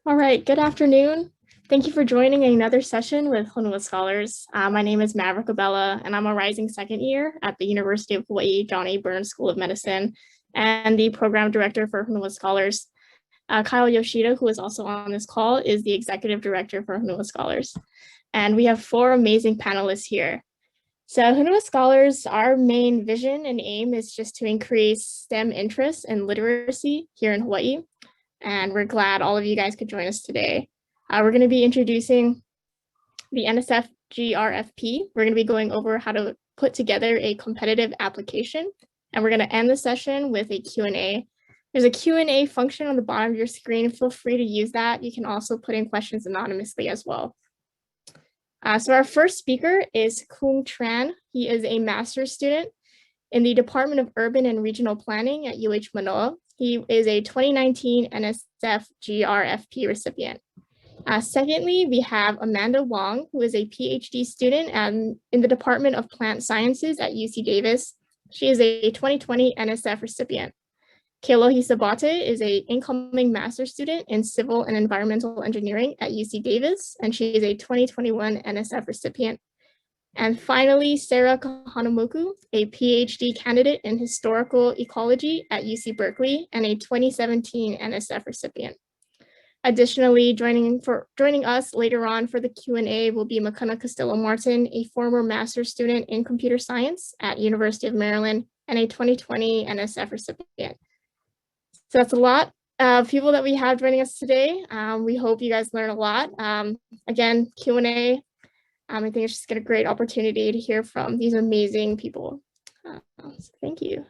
All right, good afternoon. Thank you for joining another session with Honua Scholars. My name is Maverick Abella, and I'm a rising second year at the University of Hawaii John A. Burns School of Medicine and the program director for Honua Scholars. Kyle Yoshida, who is also on this call, is the executive director for Honua Scholars. And we have four amazing panelists here. So Honua Scholars, our main vision and aim is just to increase STEM interest and literacy here in Hawaii. And we're glad all of you guys could join us today. We're going to be introducing the NSF GRFP. We're going to be going over how to put together a competitive application, and we're going to end the session with a Q&A. There's a Q&A function on the bottom of your screen. Feel free to use that. You can also put in questions anonymously as well. So our first speaker is Kung Tran. He is a master's student in the Department of Urban and Regional Planning at UH Manoa. He is a 2019 NSF GRFP recipient. Secondly, we have Amanda Wong, who is a PhD student in the Department of Plant Sciences at UC Davis. She is a 2020 NSF recipient. Kealohi Sabate is an incoming master's student in Civil and Environmental Engineering at UC Davis, and she is a 2021 NSF recipient. And finally, Sarah Kahanamoku, a PhD candidate in Historical Ecology at UC Berkeley and a 2017 NSF recipient. Additionally, joining us later on for the Q&A will be Makana Costello-Martin, a former master's student in computer science at University of Maryland and a 2020 NSF recipient. So that's a lot of people that we have joining us today. We hope you guys learn a lot. Again, Q&A. I think it's just a great opportunity to hear from these amazing people. So thank you.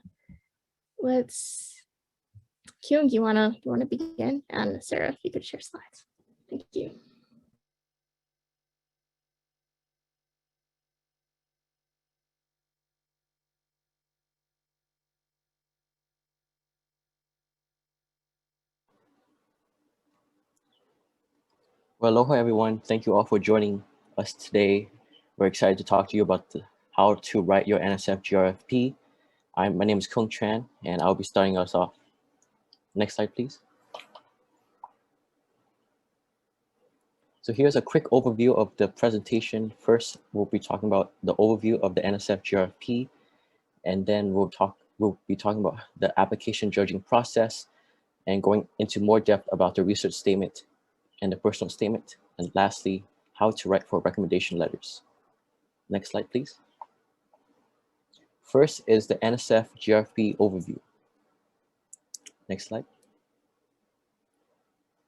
Kyung, do you wanna begin? And Sarah, if you could share slides. Thank you. Well, aloha everyone. Thank you all for joining us today. We're excited to talk to you about how to write your NSF GRFP. My name is Kung Tran, and I'll be starting us off. Next slide, please. So here's a quick overview of the presentation. First, we'll be talking about the overview of the NSF GRFP, and then we'll be talking about the application judging process and going into more depth about the research statement and the personal statement. And lastly, how to write for recommendation letters. Next slide, please. First is the NSF GRFP overview. Next slide.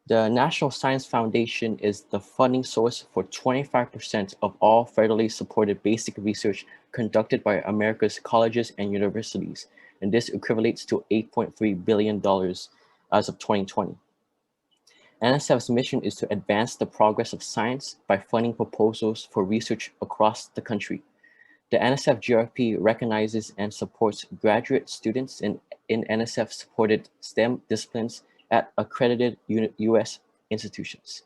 The National Science Foundation is the funding source for 25% of all federally supported basic research conducted by America's colleges and universities, and this equates to $8.3 billion as of 2020. NSF's mission is to advance the progress of science by funding proposals for research across the country. The NSF GRFP recognizes and supports graduate students in NSF-supported STEM disciplines at accredited U.S. institutions.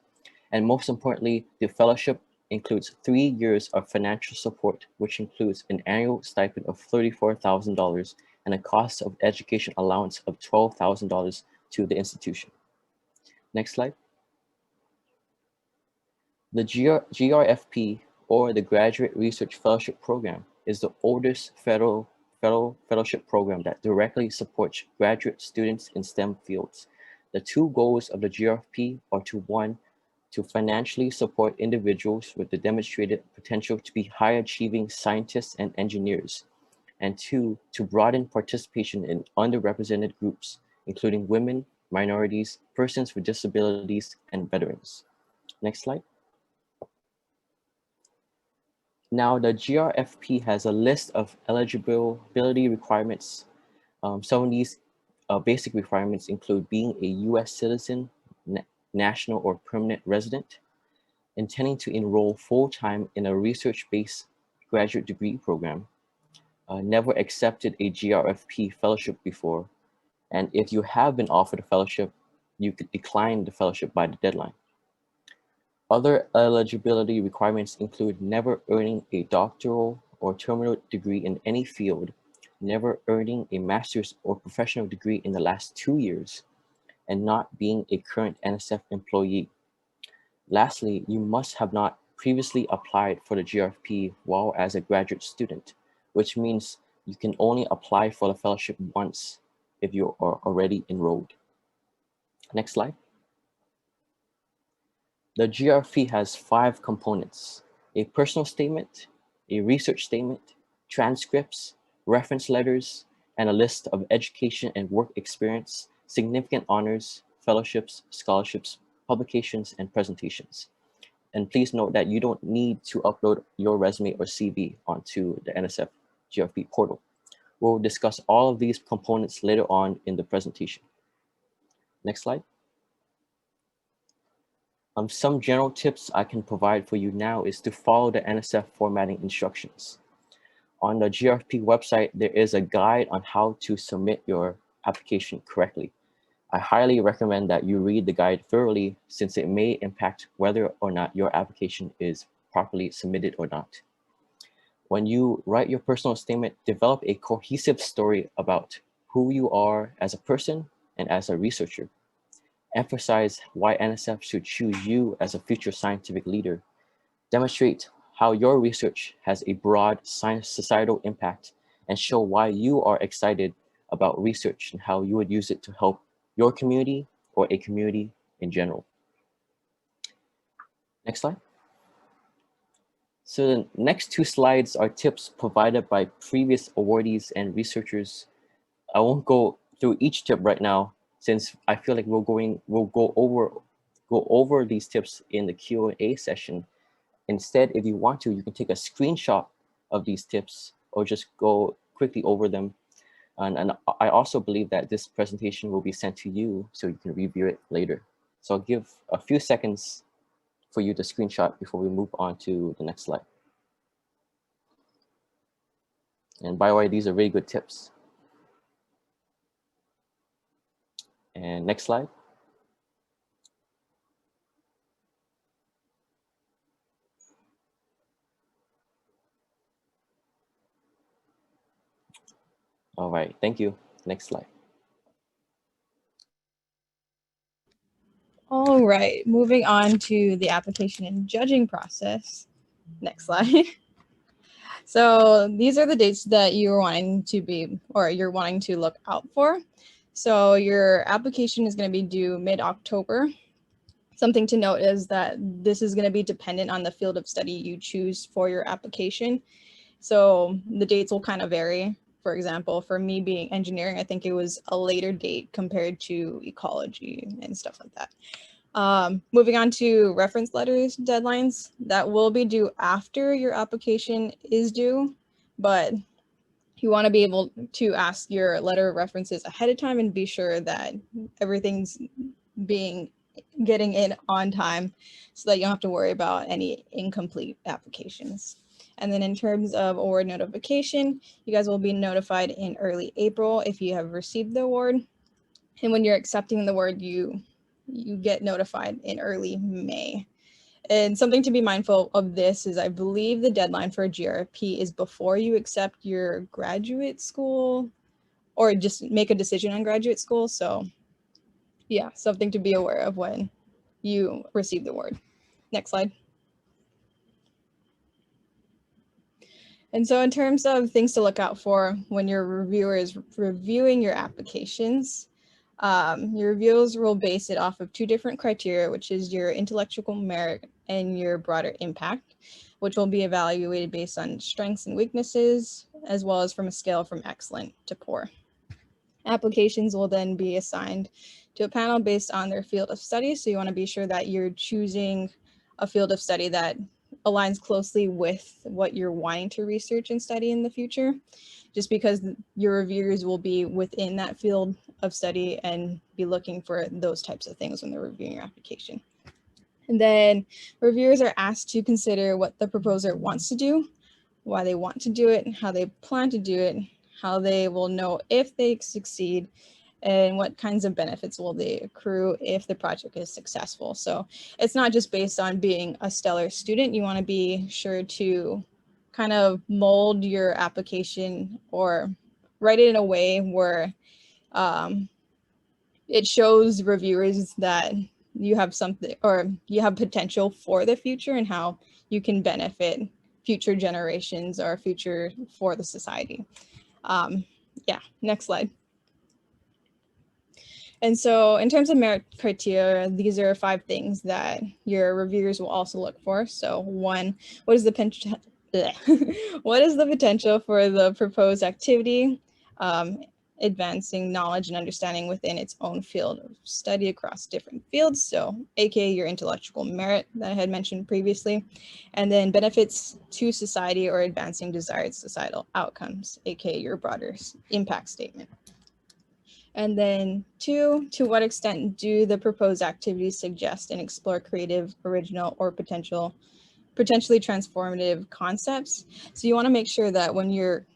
And most importantly, the fellowship includes 3 years of financial support, which includes an annual stipend of $34,000 and a cost of education allowance of $12,000 to the institution. Next slide. The GRFP, or the Graduate Research Fellowship Program, is the oldest federal fellowship program that directly supports graduate students in STEM fields. The two goals of the GRFP are to, one, to financially support individuals with the demonstrated potential to be high-achieving scientists and engineers, and two, to broaden participation in underrepresented groups, including women, minorities, persons with disabilities, and veterans. Next slide. Now, the GRFP has a list of eligibility requirements. Some of these basic requirements include being a US citizen, national or permanent resident, intending to enroll full-time in a research-based graduate degree program, never accepted a GRFP fellowship before, and if you have been offered a fellowship, you could decline the fellowship by the deadline. Other eligibility requirements include never earning a doctoral or terminal degree in any field, never earning a master's or professional degree in the last 2 years, and not being a current NSF employee. Lastly, you must have not previously applied for the GRFP while as a graduate student, which means you can only apply for the fellowship once if you are already enrolled. Next slide. The GRFP has 5 components: a personal statement, a research statement, transcripts, reference letters, and a list of education and work experience, significant honors, fellowships, scholarships, publications, and presentations. And please note that you don't need to upload your resume or CV onto the NSF GRFP portal. We'll discuss all of these components later on in the presentation. Next slide. Some general tips I can provide for you now is to follow the NSF formatting instructions. On the GRFP website, there is a guide on how to submit your application correctly. I highly recommend that you read the guide thoroughly, since it may impact whether or not your application is properly submitted or not. When you write your personal statement, develop a cohesive story about who you are as a person and as a researcher. Emphasize why NSF should choose you as a future scientific leader. Demonstrate how your research has a broad societal impact, and show why you are excited about research and how you would use it to help your community or a community in general. Next slide. So the next 2 slides are tips provided by previous awardees and researchers. I won't go through each tip right now, since I feel like we'll go over these tips in the Q&A session. Instead, if you want to, you can take a screenshot of these tips or just go quickly over them. And I also believe that this presentation will be sent to you so you can review it later. So I'll give a few seconds for you to screenshot before we move on to the next slide. And by the way, these are really good tips. And next slide. All right, thank you. Next slide. All right, moving on to the application and judging process. Next slide. So these are the dates that you're wanting to look out for. So your application is going to be due mid-October. Something to note is that this is going to be dependent on the field of study you choose for your application. So the dates will kind of vary. For example, for me being engineering, I think it was a later date compared to ecology and stuff like that. Moving on to reference letters deadlines, that will be due after your application is due, but you want to be able to ask your letter of references ahead of time and be sure that everything's getting in on time so that you don't have to worry about any incomplete applications. And then in terms of award notification, you guys will be notified in early April if you have received the award. And when you're accepting the award, you get notified in early May. And something to be mindful of this is I believe the deadline for a GRFP is before you accept your graduate school or just make a decision on graduate school. So yeah, something to be aware of when you receive the award. Next slide. And so in terms of things to look out for when your reviewer is reviewing your applications, your reviewers will base it off of 2 different criteria, which is your intellectual merit and your broader impact, which will be evaluated based on strengths and weaknesses, as well as from a scale from excellent to poor. Applications will then be assigned to a panel based on their field of study. So you want to be sure that you're choosing a field of study that aligns closely with what you're wanting to research and study in the future, just because your reviewers will be within that field of study and be looking for those types of things when they're reviewing your application. And then reviewers are asked to consider what the proposer wants to do, why they want to do it, how they plan to do it, how they will know if they succeed, and what kinds of benefits will they accrue if the project is successful. So it's not just based on being a stellar student. You want to be sure to kind of mold your application or write it in a way where it shows reviewers that you have something, or you have potential for the future and how you can benefit future generations or future for the society. Yeah, next slide. And so in terms of merit criteria, these are 5 things that your reviewers will also look for. So 1, what is the what is the potential for the proposed activity? Advancing knowledge and understanding within its own field of study across different fields. So AKA your intellectual merit that I had mentioned previously, and then benefits to society or advancing desired societal outcomes, AKA your broader impact statement. And then 2, to what extent do the proposed activities suggest and explore creative, original, or potentially transformative concepts? So you want to make sure that when you're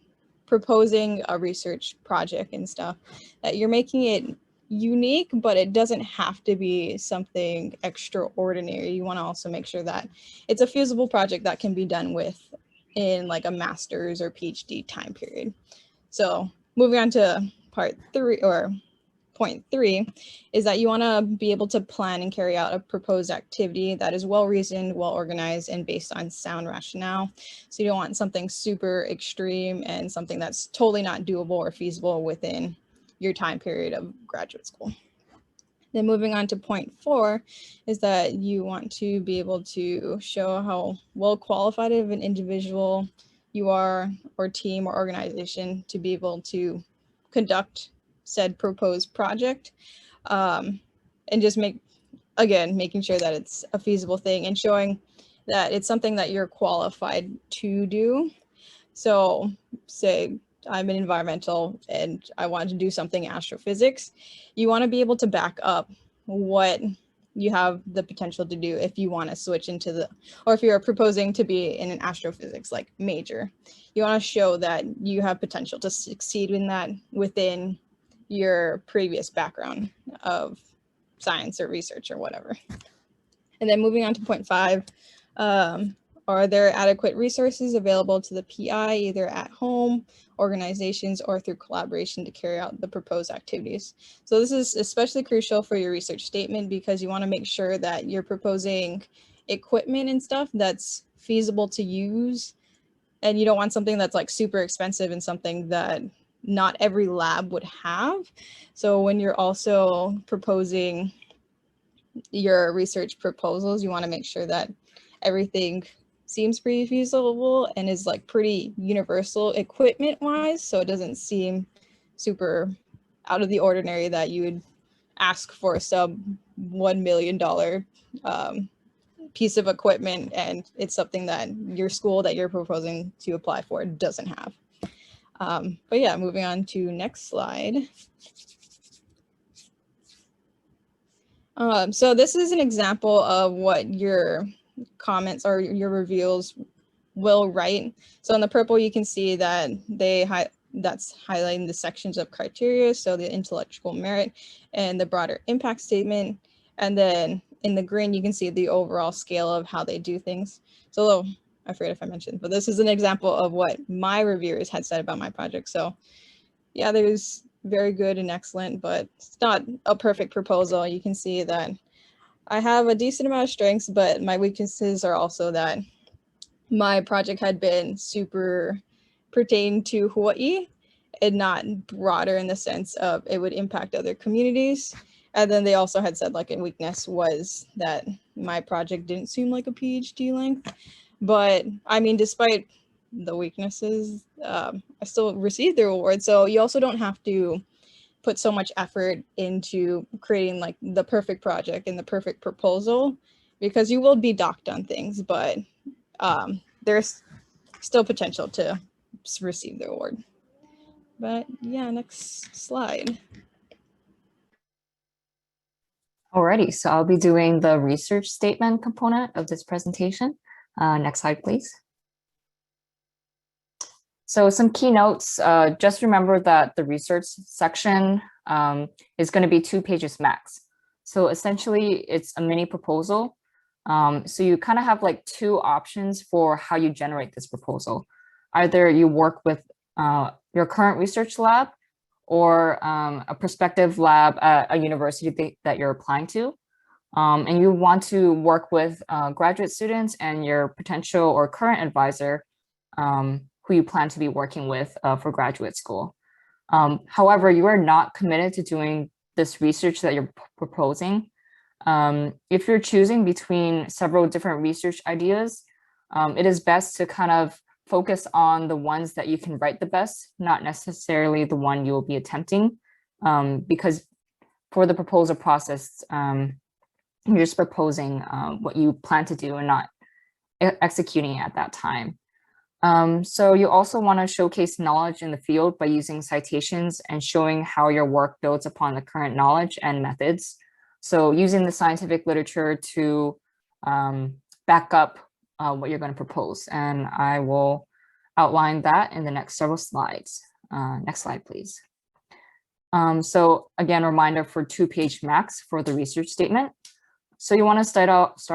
proposing a research project and stuff, that you're making it unique, but it doesn't have to be something extraordinary. You want to also make sure that it's a feasible project that can be done with in like a master's or PhD time period. So moving on to part 3, or point 3, is that you want to be able to plan and carry out a proposed activity that is well reasoned, well organized, and based on sound rationale. So you don't want something super extreme and something that's totally not doable or feasible within your time period of graduate school. Then moving on to point 4 is that you want to be able to show how well qualified of an individual you are, or team or organization, to be able to conduct said proposed project, and just making sure that it's a feasible thing and showing that it's something that you're qualified to do. So say I'm an environmental and I wanted to do something astrophysics, you want to be able to back up what you have the potential to do if you want to switch into the, or if you're proposing to be in an astrophysics like major, you want to show that you have potential to succeed in that within your previous background of science or research or whatever. And then moving on to point 5, are there adequate resources available to the PI, either at home, organizations, or through collaboration to carry out the proposed activities? So this is especially crucial for your research statement, because you want to make sure that you're proposing equipment and stuff that's feasible to use. And you don't want something that's like super expensive and something that not every lab would have. So when you're also proposing your research proposals, you want to make sure that everything seems pretty feasible and is like pretty universal equipment wise, so it doesn't seem super out of the ordinary that you would ask for some $1 million piece of equipment and it's something that your school that you're proposing to apply for doesn't have. But yeah, moving on to next slide. So this is an example of what your comments or your reviews will write. So in the purple, you can see that that's highlighting the sections of criteria, so the intellectual merit and the broader impact statement. And then in the green, you can see the overall scale of how they do things. So I forget if I mentioned, but this is an example of what my reviewers had said about my project. So yeah, there's very good and excellent, but it's not a perfect proposal. You can see that I have a decent amount of strengths, but my weaknesses are also that my project had been super pertained to Hawaii and not broader in the sense of it would impact other communities. And then they also had said like a weakness was that my project didn't seem like a PhD length. But I mean, despite the weaknesses, I still received the award. So you also don't have to put so much effort into creating like the perfect project and the perfect proposal, because you will be docked on things, but there's still potential to receive the award. But yeah, next slide. Alrighty, so I'll be doing the research statement component of this presentation. Next slide, please. So some keynotes, just remember that the research section is going to be 2 pages max. So essentially it's a mini proposal. So you kind of have like 2 options for how you generate this proposal. Either you work with your current research lab, or a prospective lab at a university that you're applying to. And you want to work with graduate students and your potential or current advisor who you plan to be working with for graduate school. However, you are not committed to doing this research that you're proposing. If you're choosing between several different research ideas, it is best to kind of focus on the ones that you can write the best, not necessarily the one you will be attempting, because for the proposal process, you're just proposing what you plan to do and not executing at that time. So you also want to showcase knowledge in the field by using citations and showing how your work builds upon the current knowledge and methods. So using the scientific literature to back up what you're going to propose. And I will outline that in the next several slides. Next slide, please. So again, a reminder for 2-page max for the research statement. So you want to start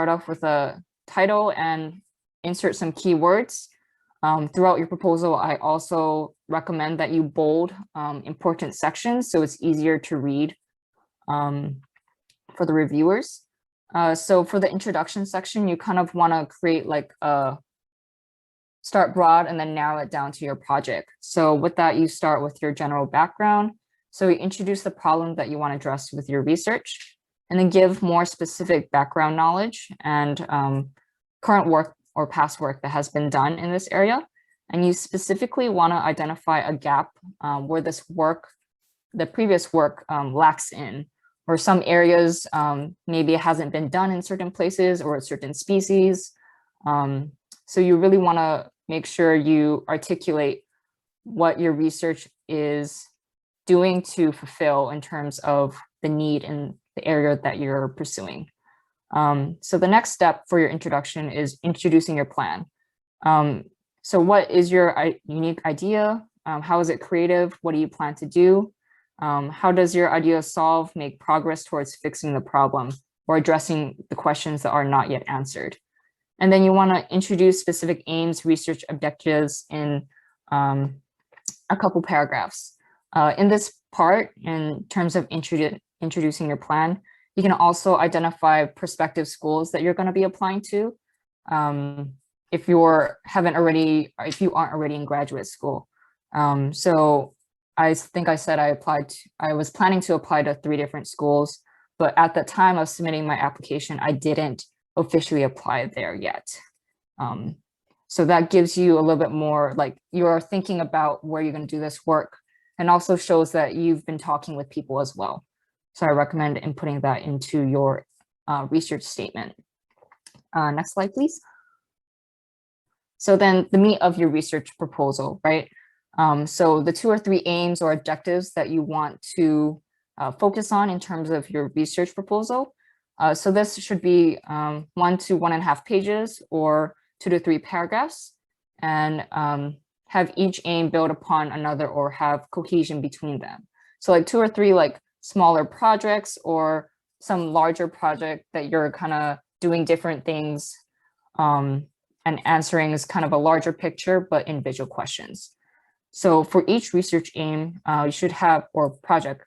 off with a title and insert some keywords. Throughout your proposal, I also recommend that you bold important sections so it's easier to read for the reviewers. So for the introduction section, you kind of want to create like a start broad and then narrow it down to your project. So with that, you start with your general background. So you introduce the problem that you want to address with your research, and then give more specific background knowledge and current work or past work that has been done in this area. And you specifically want to identify a gap where this work, the previous work lacks in, or some areas maybe it hasn't been done in certain places or certain species. So you really want to make sure you articulate what your research is doing to fulfill in terms of the need in the area that you're pursuing. So the next step for your introduction is introducing your plan. So what is your unique idea? How is it creative? What do you plan to do? How does your idea make progress towards fixing the problem or addressing the questions that are not yet answered? And then you want to introduce specific aims, research objectives in a couple paragraphs. In this part, in terms of introducing your plan, you can also identify prospective schools that you're going to be applying to. If you aren't already in graduate school. So I think I said I was planning to apply to 3 different schools, but at the time of submitting my application, I didn't officially apply there yet. So that gives you a little bit more, like you're thinking about where you're going to do this work, and also shows that you've been talking with people as well. So I recommend inputting that into your research statement. Next slide, please. So then the meat of your research proposal, right? So the 2 or 3 aims or objectives that you want to focus on in terms of your research proposal. So this should be 1 to 1.5 pages or 2 to 3 paragraphs, and have each aim build upon another or have cohesion between them. So like 2 or 3 like smaller projects or some larger project that you're kind of doing different things and answering is kind of a larger picture, but in visual questions. So for each research aim, you should have, or project,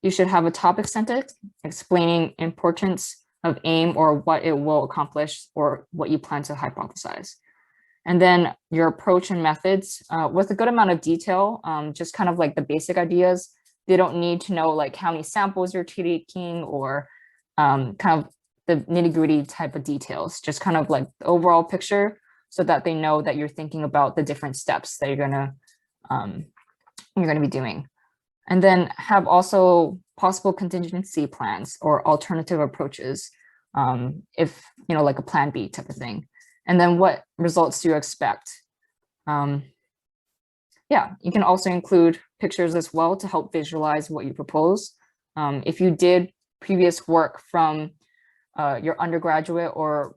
you should have a topic sentence explaining importance of aim or what it will accomplish or what you plan to hypothesize. And then your approach and methods with a good amount of detail, just kind of like the basic ideas. They don't need to know like how many samples you're taking or kind of the nitty-gritty type of details, just kind of like the overall picture so that they know that you're thinking about the different steps that you're gonna be doing. And then have also possible contingency plans or alternative approaches if, like a plan B type of thing. And then what results do you expect? Yeah, you can also include pictures as well to help visualize what you propose. If you did previous work from your undergraduate or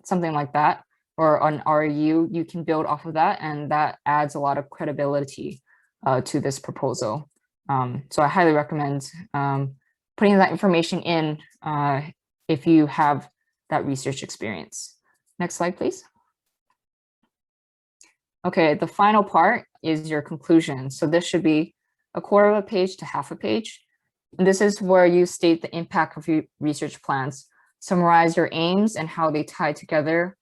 something like that, or an REU, you can build off of that, and that adds a lot of credibility to this proposal. So I highly recommend putting that information in if you have that research experience. Next slide, please. Okay, the final part is your conclusion. So this should be a quarter of a page to half a page. And this is where you state the impact of your research plans, summarize your aims and how they tie together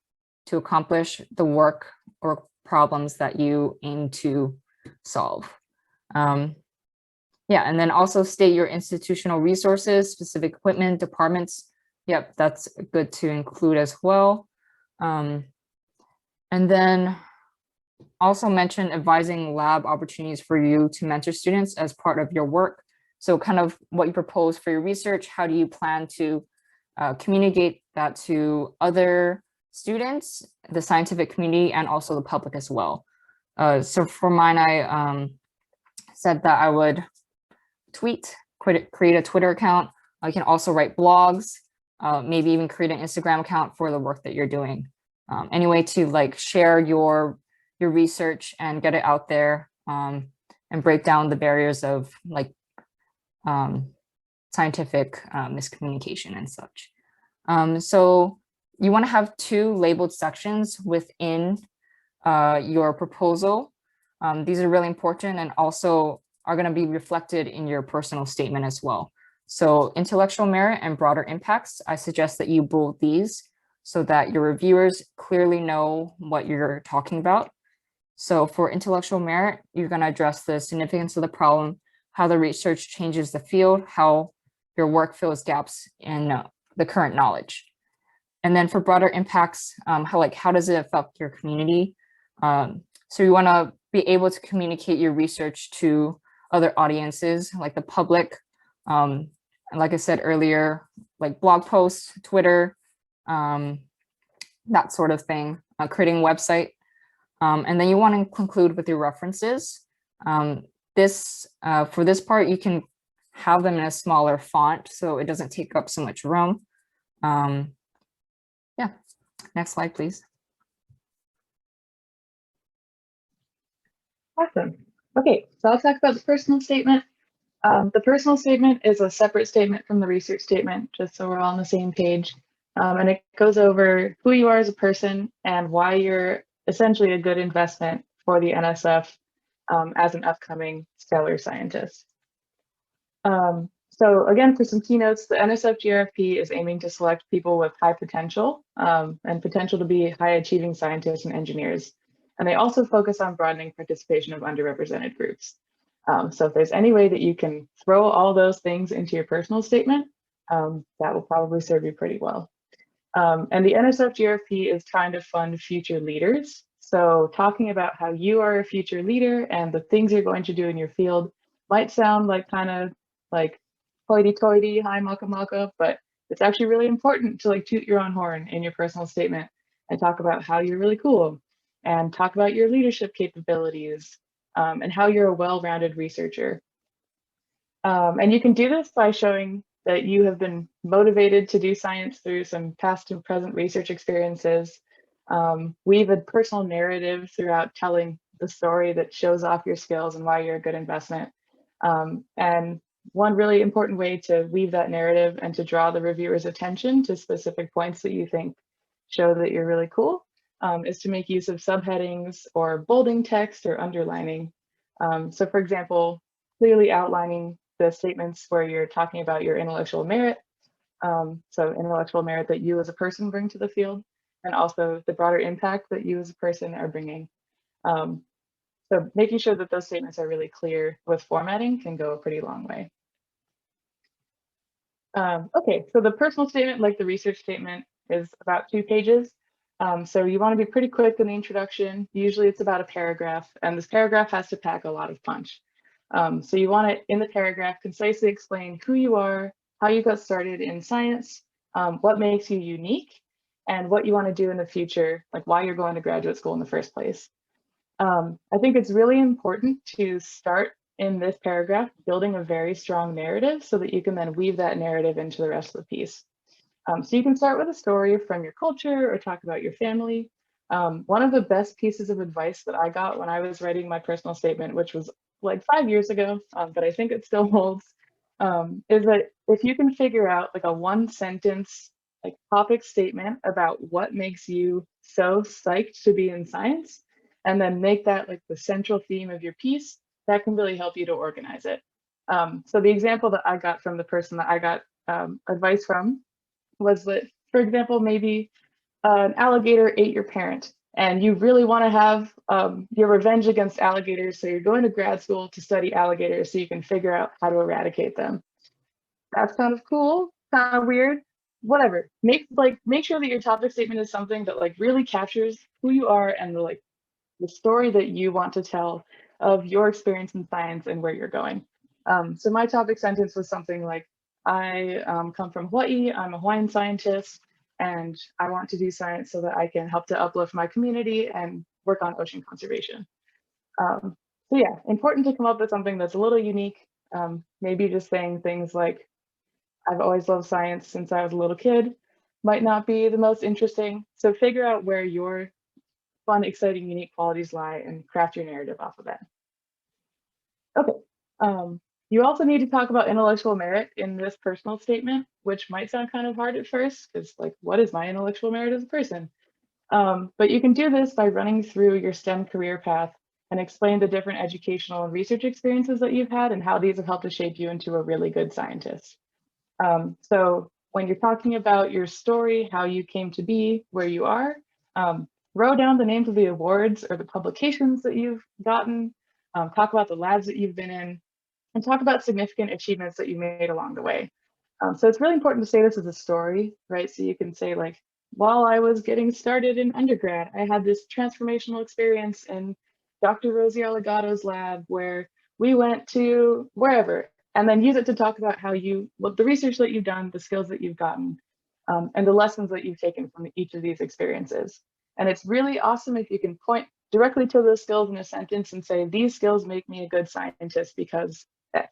to accomplish the work or problems that you aim to solve. Yeah, and then also state your institutional resources, specific equipment, departments. Yep, that's good to include as well. And then also mention advising lab opportunities for you to mentor students as part of your work. So kind of what you propose for your research, how do you plan to communicate that to other students, the scientific community, and also the public as well. So for mine, I said that I would create a Twitter account. You can also write blogs, maybe even create an Instagram account for the work that you're doing. Anyway, to like share your research and get it out there, and break down the barriers of like scientific miscommunication and such. So you want to have 2 labeled sections within your proposal. These are really important and also are going to be reflected in your personal statement as well. So intellectual merit and broader impacts, I suggest that you bold these so that your reviewers clearly know what you're talking about. So for intellectual merit, you're going to address the significance of the problem, how the research changes the field, how your work fills gaps in the current knowledge. And then for broader impacts, how does it affect your community? So you want to be able to communicate your research to other audiences, like the public, and like I said earlier, like blog posts, Twitter, that sort of thing, creating a website. And then you want to conclude with your references. For this part, you can have them in a smaller font so it doesn't take up so much room. Yeah, next slide, please. Awesome. Okay, so I'll talk about the personal statement. The personal statement is a separate statement from the research statement, just so we're all on the same page. And it goes over who you are as a person and why you're essentially a good investment for the NSF as an upcoming stellar scientist. So again, for some keynotes, the NSF GRFP is aiming to select people with high potential and potential to be high achieving scientists and engineers. And they also focus on broadening participation of underrepresented groups. So if there's any way that you can throw all those things into your personal statement, that will probably serve you pretty well. And the NSF GRFP is trying to fund future leaders. So talking about how you are a future leader and the things you're going to do in your field might sound like kind of like hoity-toity, hi maka, but it's actually really important to like toot your own horn in your personal statement and talk about how you're really cool and talk about your leadership capabilities and how you're a well-rounded researcher. And you can do this by showing that you have been motivated to do science through some past and present research experiences. Weave a personal narrative throughout telling the story that shows off your skills and why you're a good investment. And one really important way to weave that narrative and to draw the reviewer's attention to specific points that you think show that you're really cool is to make use of subheadings or bolding text or underlining. So for example, clearly outlining the statements where you're talking about your intellectual merit. So intellectual merit that you as a person bring to the field, and also the broader impact that you as a person are bringing. So making sure that those statements are really clear with formatting can go a pretty long way. Okay, so the personal statement, like the research statement, is about 2 pages. So you want to be pretty quick in the introduction. Usually it's about a paragraph, and this paragraph has to pack a lot of punch. So you want to, in the paragraph, concisely explain who you are, how you got started in science, what makes you unique, and what you want to do in the future, like why you're going to graduate school in the first place. I think it's really important to start in this paragraph building a very strong narrative so that you can then weave that narrative into the rest of the piece. So you can start with a story from your culture or talk about your family. One of the best pieces of advice that I got when I was writing my personal statement, which was like 5 years ago, but I think it still holds, is that if you can figure out like a 1-sentence like topic statement about what makes you so psyched to be in science, and then make that like the central theme of your piece, that can really help you to organize it. So the example that I got from the person that I got advice from was that, for example, maybe an alligator ate your parent and you really want to have your revenge against alligators. So you're going to grad school to study alligators so you can figure out how to eradicate them. That's kind of cool, kind of weird, whatever. Make sure that your topic statement is something that like really captures who you are and the story that you want to tell of your experience in science and where you're going. So my topic sentence was something like, I come from Hawaii, I'm a Hawaiian scientist, and I want to do science so that I can help to uplift my community and work on ocean conservation. So yeah, important to come up with something that's a little unique. Maybe just saying things like, I've always loved science since I was a little kid, might not be the most interesting. So figure out where your fun, exciting, unique qualities lie and craft your narrative off of that. Okay. You also need to talk about intellectual merit in this personal statement, which might sound kind of hard at first, because like, what is my intellectual merit as a person? But you can do this by running through your STEM career path and explain the different educational and research experiences that you've had and how these have helped to shape you into a really good scientist. So when you're talking about your story, how you came to be where you are, wrote down the names of the awards or the publications that you've gotten, talk about the labs that you've been in, and talk about significant achievements that you made along the way. So it's really important to say this as a story, right? So you can say like, while I was getting started in undergrad, I had this transformational experience in Dr. Rosie Allegato's lab where we went to wherever, and then use it to talk about how the research that you've done, the skills that you've gotten, and the lessons that you've taken from each of these experiences. And it's really awesome if you can point directly to those skills in a sentence and say, these skills make me a good scientist because X.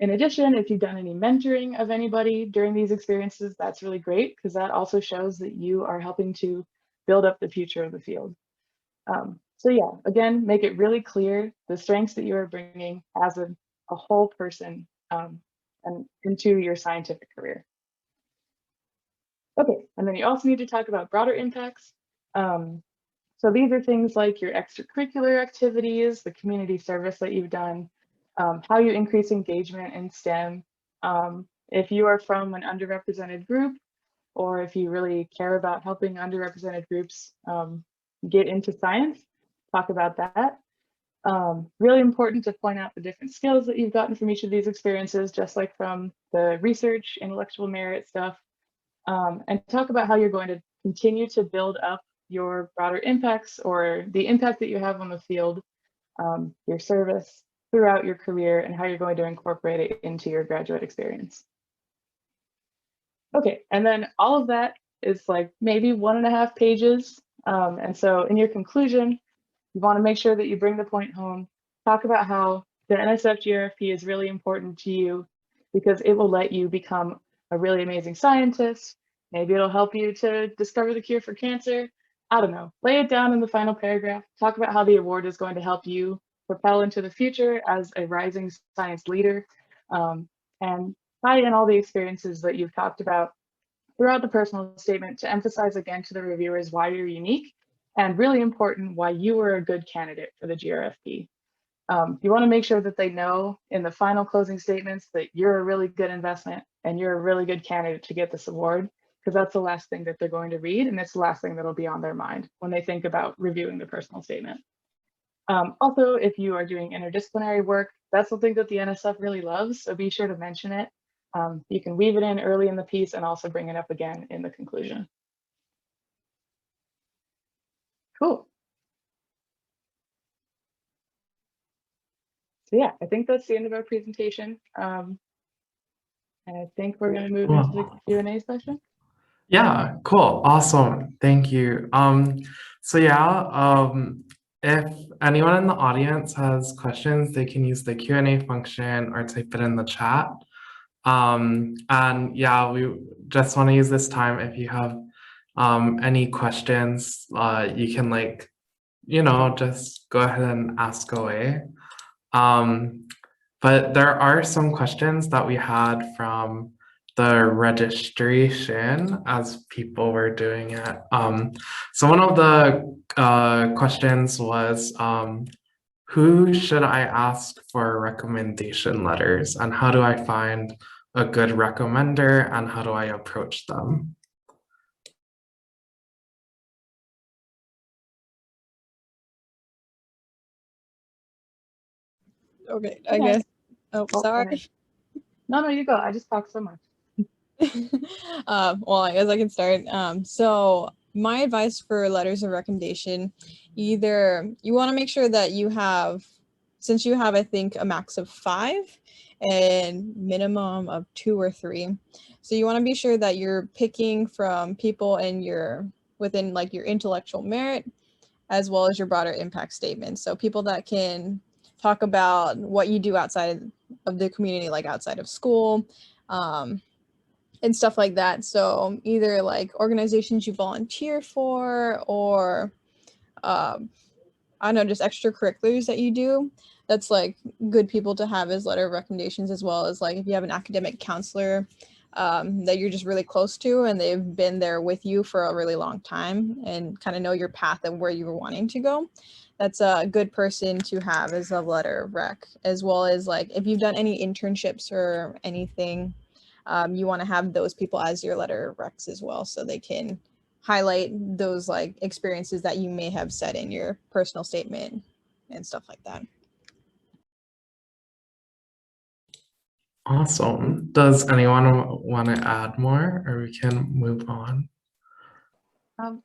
In addition, if you've done any mentoring of anybody during these experiences, that's really great because that also shows that you are helping to build up the future of the field. So yeah, again, make it really clear the strengths that you are bringing as a whole person and into your scientific career. Okay, and then you also need to talk about broader impacts. So these are things like your extracurricular activities, the community service that you've done, how you increase engagement in STEM. If you are from an underrepresented group, or if you really care about helping underrepresented groups get into science, talk about that. Really important to point out the different skills that you've gotten from each of these experiences, just like from the research, intellectual merit stuff, and talk about how you're going to continue to build up your broader impacts or the impact that you have on the field, your service throughout your career, and how you're going to incorporate it into your graduate experience. Okay, and then all of that is like maybe 1.5 pages. And so in your conclusion, you want to make sure that you bring the point home, talk about how the NSF GRFP is really important to you because it will let you become a really amazing scientist. Maybe it'll help you to discover the cure for cancer. I don't know, lay it down in the final paragraph, talk about how the award is going to help you propel into the future as a rising science leader, and tie in all the experiences that you've talked about throughout the personal statement to emphasize again to the reviewers why you're unique and really important why you were a good candidate for the GRFP. You want to make sure that they know in the final closing statements that you're a really good investment and you're a really good candidate to get this award, because that's the last thing that they're going to read and it's the last thing that'll be on their mind when they think about reviewing the personal statement. Also, if you are doing interdisciplinary work, that's something that the NSF really loves, so be sure to mention it. You can weave it in early in the piece and also bring it up again in the conclusion. Cool. So yeah, I think that's the end of our presentation. And I think we're going to move into the Q&A session. Yeah, cool. Awesome. Thank you. So yeah, if anyone in the audience has questions, they can use the Q&A function or type it in the chat. And yeah, we just want to use this time. If you have any questions, you can just go ahead and ask away. But there are some questions that we had from the registration as people were doing it. So one of the questions was, who should I ask for recommendation letters, and how do I find a good recommender, and how do I approach them? Okay, I Okay. guess. Oh, Oh, sorry. No, you go. I just talked so much. Well, I guess I can start. So my advice for letters of recommendation, either you want to make sure that you have, since you have, I think, a max of 5 and minimum of 2 or 3. So you want to be sure that you're picking from people in your, within like your intellectual merit, as well as your broader impact statement. So people that can talk about what you do outside of the community, like outside of school, and stuff like that. So either like organizations you volunteer for, or I don't know, just extracurriculars that you do. That's like good people to have as letter of recommendations, as well as like if you have an academic counselor that you're just really close to and they've been there with you for a really long time and kind of know your path and where you were wanting to go. That's a good person to have as a letter of rec, as well as like if you've done any internships or anything, you want to have those people as your letter of recs as well, so they can highlight those like experiences that you may have said in your personal statement and stuff like that. Awesome. Does anyone want to add more, or we can move on?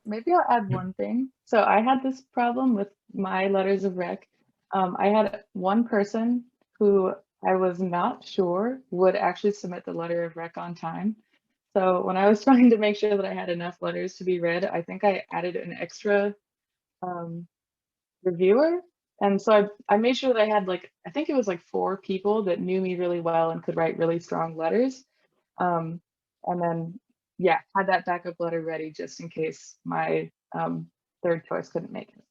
Maybe I'll add one thing. So I had this problem with my letters of rec. I had one person who I was not sure would actually submit the letter of rec on time. So when I was trying to make sure that I had enough letters to be read, I think I added an extra reviewer. And so I made sure that I had like, I think it was like 4 people that knew me really well and could write really strong letters. And then, yeah, had that backup letter ready just in case my third choice couldn't make it.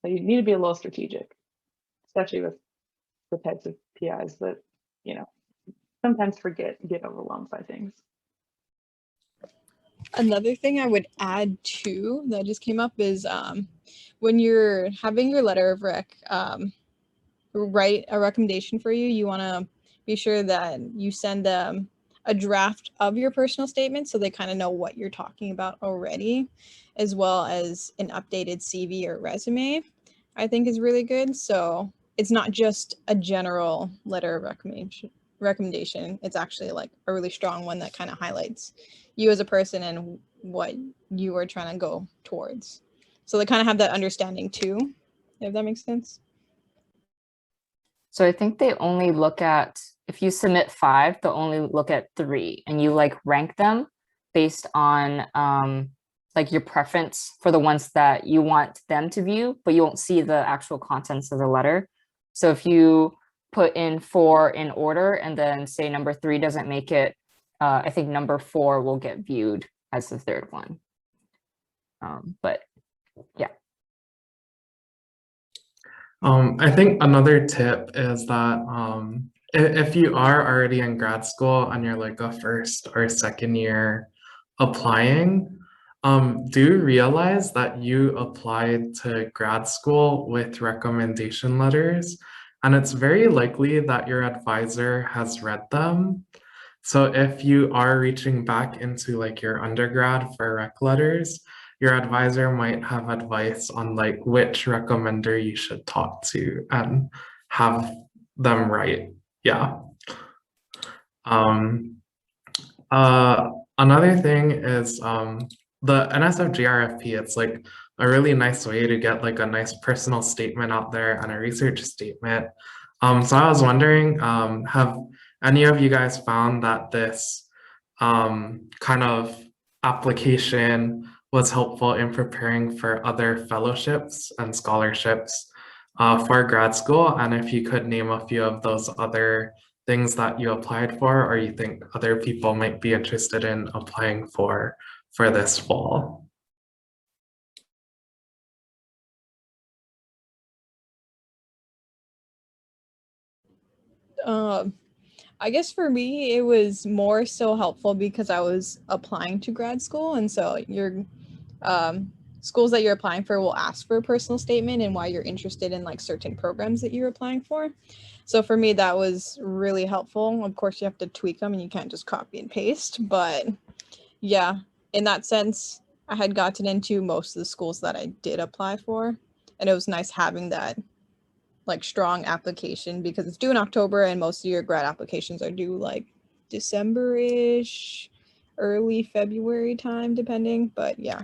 So you need to be a little strategic, especially with the types of PIs that, you know, sometimes get overwhelmed by things. Another thing I would add too that just came up is when you're having your letter of rec, write a recommendation for you, you want to be sure that you send them a draft of your personal statement so they kind of know what you're talking about already, as well as an updated CV or resume, I think is really good. So it's not just a general letter of recommendation. It's actually like a really strong one that kind of highlights you as a person and what you are trying to go towards. So they kind of have that understanding too, if that makes sense. So I think they only look at, if you submit 5, they'll only look at 3, and you like rank them based on like your preference for the ones that you want them to view, but you won't see the actual contents of the letter. So if you put in 4 in order and then say number 3 doesn't make it, I think number 4 will get viewed as the third one. But yeah. I think another tip is that if you are already in grad school and you're like a first or second year applying, do realize that you applied to grad school with recommendation letters, and it's very likely that your advisor has read them. So if you are reaching back into like your undergrad for rec letters, your advisor might have advice on like which recommender you should talk to and have them write. Yeah. Another thing is the NSF GRFP. It's like a really nice way to get like a nice personal statement out there and a research statement. So I was wondering, have any of you guys found that this kind of application was helpful in preparing for other fellowships and scholarships for grad school? And if you could name a few of those other things that you applied for, or you think other people might be interested in applying for this fall? I guess for me, it was more so helpful because I was applying to grad school. And so your schools that you're applying for will ask for a personal statement and why you're interested in like certain programs that you're applying for. So for me, that was really helpful. Of course, you have to tweak them and you can't just copy and paste. But yeah, in that sense, I had gotten into most of the schools that I did apply for. And it was nice having that like strong application because it's due in October and most of your grad applications are due like December-ish, early February time, depending. But yeah.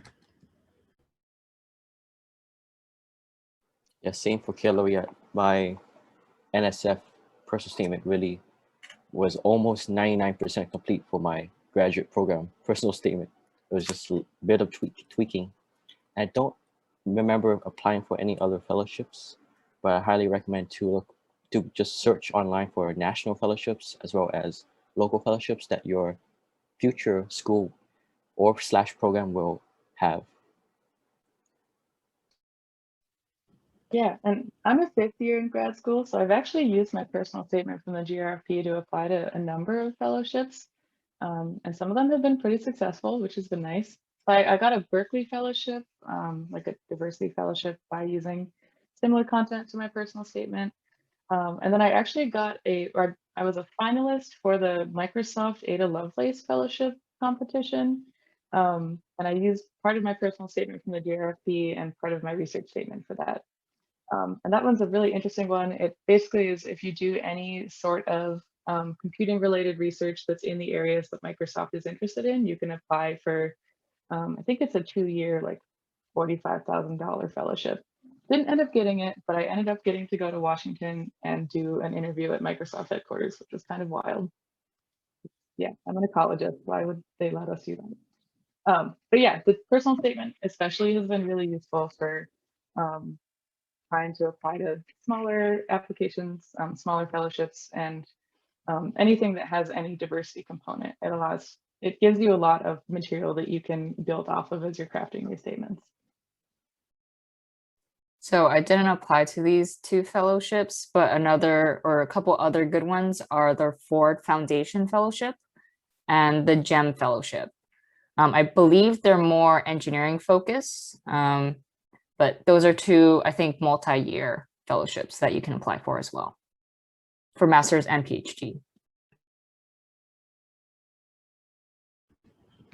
Yeah, same for Kilo. My NSF personal statement really was almost 99% complete for my graduate program personal statement. It was just a bit of tweaking. I don't remember applying for any other fellowships, but I highly recommend to just search online for national fellowships as well as local fellowships that your future school or / program will have. Yeah, and I'm a 5th year in grad school, so I've actually used my personal statement from the GRFP to apply to a number of fellowships. And some of them have been pretty successful, which has been nice. I got a Berkeley fellowship, like a diversity fellowship by using similar content to my personal statement. And then I actually I was a finalist for the Microsoft Ada Lovelace Fellowship competition. And I used part of my personal statement from the GRFP and part of my research statement for that. And that one's a really interesting one. It basically is if you do any sort of computing related research that's in the areas that Microsoft is interested in, you can apply for, I think it's a 2-year, like $45,000 fellowship. Didn't end up getting it, but I ended up getting to go to Washington and do an interview at Microsoft headquarters, which was kind of wild. Yeah, I'm an ecologist. Why would they let us do that? But yeah, the personal statement especially has been really useful for trying to apply to smaller applications, smaller fellowships, and anything that has any diversity component. It gives you a lot of material that you can build off of as you're crafting your statements. So I didn't apply to these 2 fellowships, but a couple other good ones are the Ford Foundation Fellowship and the GEM Fellowship. I believe they're more engineering focused, but those are 2, I think, multi-year fellowships that you can apply for as well, for master's and PhD.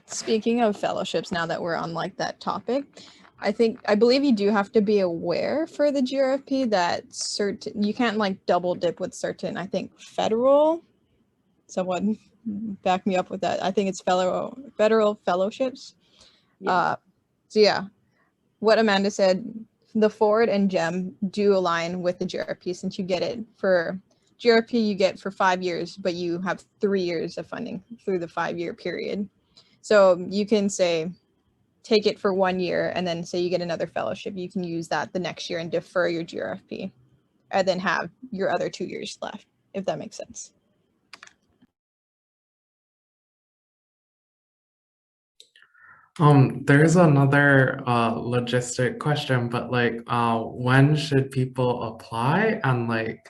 Speaking of fellowships, now that we're on like that topic, I believe you do have to be aware for the GRFP that you can't like double dip with certain, I think federal, someone back me up with that. I think it's federal fellowships. Yeah. So yeah, what Amanda said, the Ford and GEM do align with the GRFP since you get it for GRFP, you get for 5 years, but you have 3 years of funding through the 5-year period. So you can say, take it for 1 year and then say you get another fellowship, you can use that the next year and defer your GRFP and then have your other 2 years left, if that makes sense. There's another logistic question, but like when should people apply and like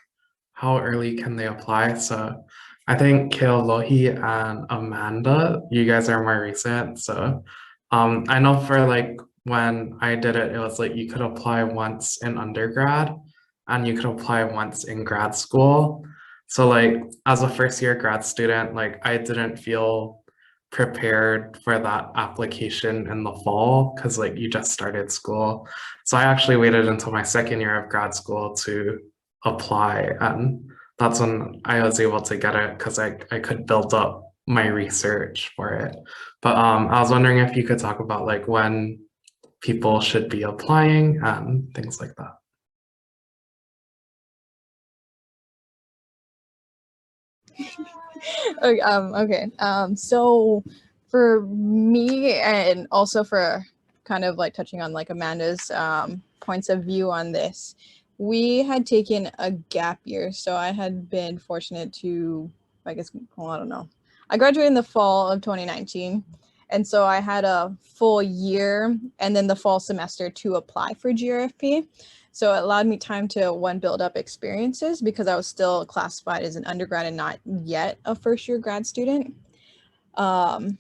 how early can they apply? So I think Kealohi and Amanda, you guys are more recent. So I know for like when I did it, it was like you could apply once in undergrad and you could apply once in grad school. So like as a 1st-year grad student, like I didn't feel prepared for that application in the fall because like you just started school. So I actually waited until my 2nd year of grad school to apply, and that's when I was able to get it because I could build up my research for it. But I was wondering if you could talk about like when people should be applying and things like that. Okay. So for me, and also for kind of like touching on like Amanda's points of view on this, we had taken a gap year. So I had been fortunate to, I guess, well, I don't know. I graduated in the fall of 2019. And so I had a full year and then the fall semester to apply for GRFP. So it allowed me time to build up experiences because I was still classified as an undergrad and not yet a first year grad student. And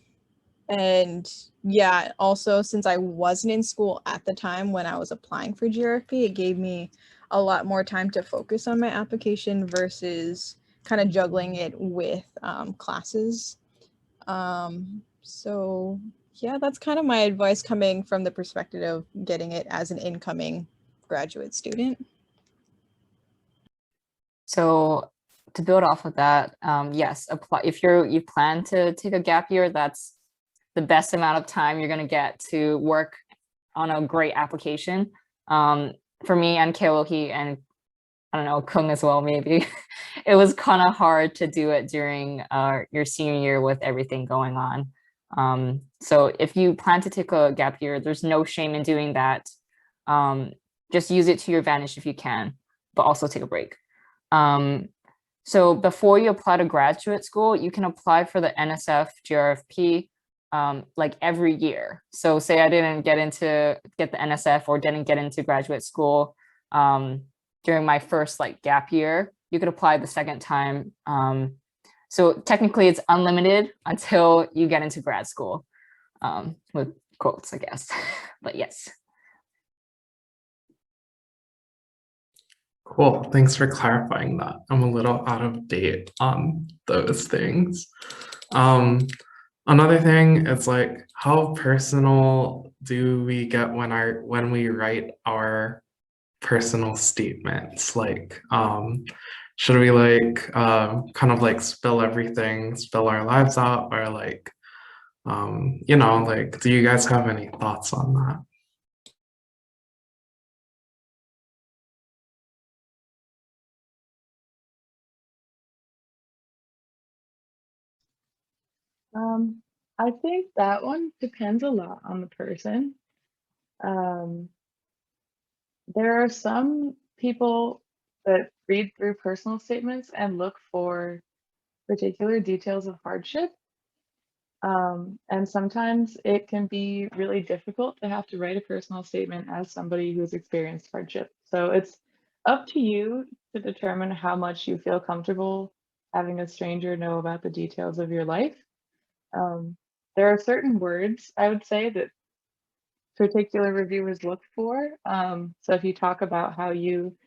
yeah, also since I wasn't in school at the time when I was applying for GRFP, it gave me a lot more time to focus on my application versus kind of juggling it with classes. So yeah, that's kind of my advice coming from the perspective of getting it as an incoming graduate student. So to build off of that, yes, apply if you plan to take a gap year, that's the best amount of time you're going to get to work on a great application. For me and Keohi and I don't know, Kung as well, maybe, it was kind of hard to do it during your senior year with everything going on. So if you plan to take a gap year, there's no shame in doing that. Just use it to your advantage if you can, but also take a break. So before you apply to graduate school, you can apply for the NSF GRFP like every year. So say I didn't get the NSF or didn't get into graduate school during my first like gap year, you could apply the second time. So technically it's unlimited until you get into grad school, with quotes, I guess, but yes. Cool. Thanks for clarifying that. I'm a little out of date on those things. Another thing is like, how personal do we get when we write our personal statements? Like, should we like kind of like spill our lives out, or like, you know, like, do you guys have any thoughts on that? I think that one depends a lot on the person. There are some people that read through personal statements and look for particular details of hardship. And sometimes it can be really difficult to have to write a personal statement as somebody who's experienced hardship. So it's up to you to determine how much you feel comfortable having a stranger know about the details of your life. There are certain words, I would say, that particular reviewers look for. So if you talk about how you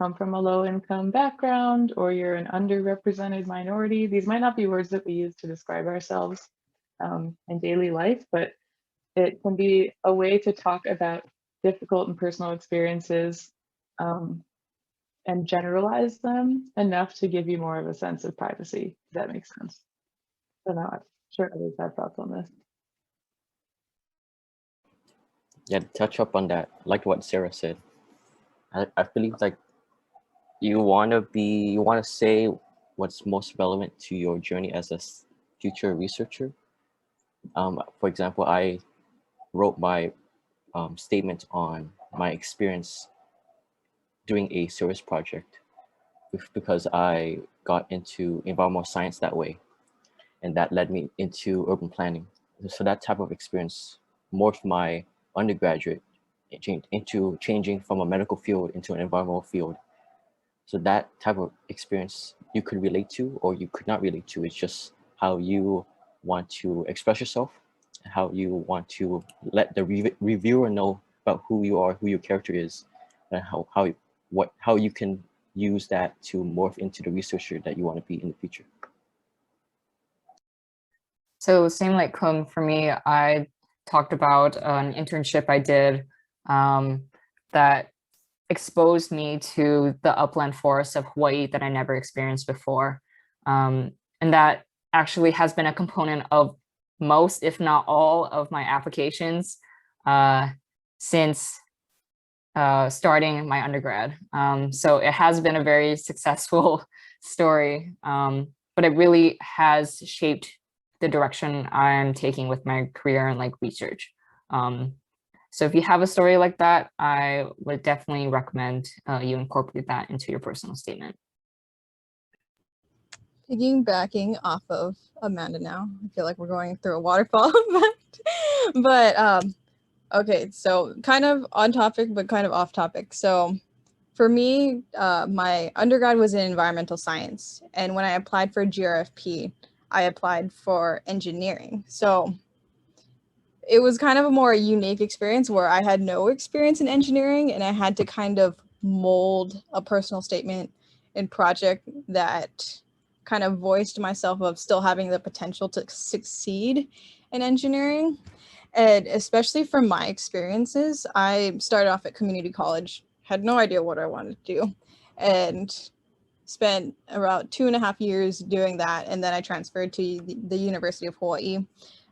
come from a low income background or you're an underrepresented minority, these might not be words that we use to describe ourselves in daily life, but it can be a way to talk about difficult and personal experiences and generalize them enough to give you more of a sense of privacy, if that makes sense. So now I'm sure others have thoughts on this. Yeah, to touch up on that, like what Sarah said, I believe like you want to say what's most relevant to your journey as a future researcher. For example, I wrote my statement on my experience doing a service project because I got into environmental science that way, and that led me into urban planning. So that type of experience morphed my undergraduate into changing from a medical field into an environmental field. So that type of experience you could relate to or you could not relate to. It's just how you want to express yourself, how you want to let the reviewer know about who you are, who your character is, and how you can use that to morph into the researcher that you want to be in the future. So same like Kung, for me, I talked about an internship I did that exposed me to the upland forests of Hawaii that I never experienced before. And that actually has been a component of most, if not all, of my applications since starting my undergrad. So it has been a very successful story, but it really has shaped the direction I'm taking with my career and like research. So if you have a story like that, I would definitely recommend you incorporate that into your personal statement. Piggybacking off of Amanda now, I feel like we're going through a waterfall but okay, so kind of on topic, but kind of off topic. So for me, my undergrad was in environmental science. And when I applied for GRFP, I applied for engineering. So it was kind of a more unique experience where I had no experience in engineering and I had to kind of mold a personal statement and project that kind of voiced myself of still having the potential to succeed in engineering. And especially from my experiences, I started off at community college, had no idea what I wanted to do, and spent around 2.5 years doing that. And then I transferred to the University of Hawaii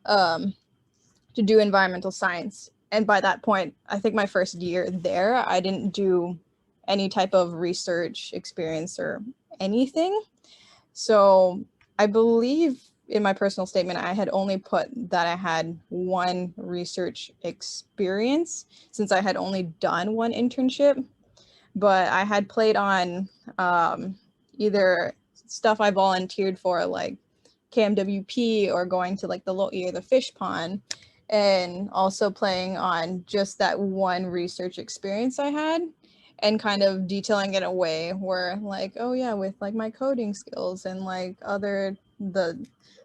to do environmental science. And by that point, I think my first year there, I didn't do any type of research experience or anything. So I believe in my personal statement, I had only put that I had one research experience since I had only done one internship, but I had played on either stuff I volunteered for, like KMWP, or going to like the Lo'i or the fish pond, and also playing on just that one research experience I had and kind of detailing it in a way where like, oh yeah, with like my coding skills and like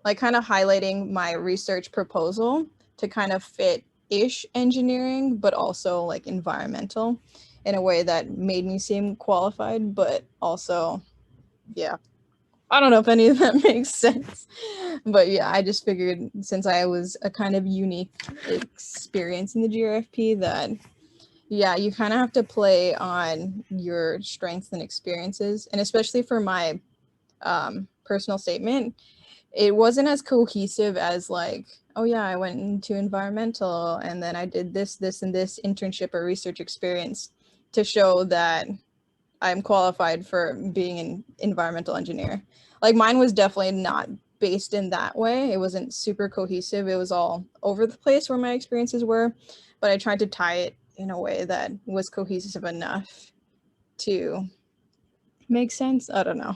like kind of highlighting my research proposal to kind of fit ish engineering, but also like environmental in a way that made me seem qualified, but also, yeah. I don't know if any of that makes sense, but yeah, I just figured since I was a kind of unique experience in the GRFP that, yeah, you kind of have to play on your strengths and experiences. And especially for my personal statement, it wasn't as cohesive as like, oh yeah, I went into environmental and then I did this, and this internship or research experience to show that I'm qualified for being an environmental engineer. Like mine was definitely not based in that way. It wasn't super cohesive. It was all over the place where my experiences were, but I tried to tie it in a way that was cohesive enough to make sense. I don't know.